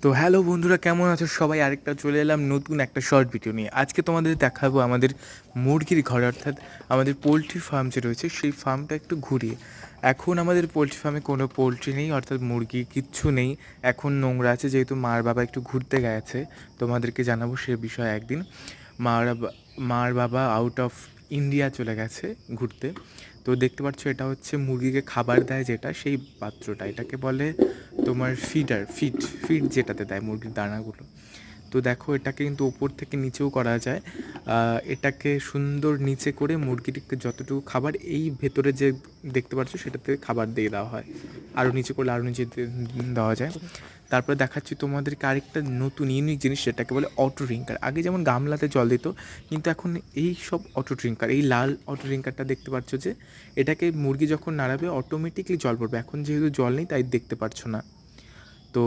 তো হ্যালো বন্ধুরা, কেমন আছো সবাই? আরেকটা চলে এলাম নতুন একটা শর্ট ভিডিও নিয়ে। আজকে তোমাদের দেখাবো আমাদের মুরগির ঘর, অর্থাৎ আমাদের পোলট্রি ফার্ম যে রয়েছে সেই ফার্মটা একটু ঘুরিয়ে। এখন আমাদের পোলট্রি ফার্মে কোনো পোলট্রি নেই, অর্থাৎ মুরগি কিচ্ছু নেই। এখন নোংরা আছে, যেহেতু মার বাবা একটু ঘুরতে গেছে। তোমাদেরকে জানাবো সে বিষয়ে একদিন। মার মার বাবা আউট অফ ইন্ডিয়া চলে গেছে ঘুরতে। তো দেখতে পাচ্ছ, এটা হচ্ছে মুরগিকে খাবার দেয় যেটা, সেই পাত্রটা, এটাকে বলে তোমার ফিড যেটাতে দেয় মুরগির দানাগুলো। তো দেখো, এটাকে কিন্তু ওপর থেকে নিচেও করা যায়। এটাকে সুন্দর নিচে করে মুরগিটিকে যতটুকু খাবার এই ভেতরে যে দেখতে পাচ্ছ সেটাতে খাবার দিয়ে দেওয়া হয়। আরও নিচে করলে আরও নিচে দেওয়া যায়। তারপরে দেখাচ্ছি তোমাদেরকে আরেকটা নতুন ইউনিক জিনিস, সেটাকে বলে অটো ড্রিঙ্কার। আগে যেমন গামলাতে জল দিত, কিন্তু এখন এই সব অটো ড্রিঙ্কার, এই লাল অটো ড্রিঙ্কারটা দেখতে পাচ্ছ যে, এটাকে মুরগি যখন নাড়াবে অটোমেটিকলি জল পড়বে। এখন যেহেতু জল নেই তাই দেখতে পাচ্ছ না। তো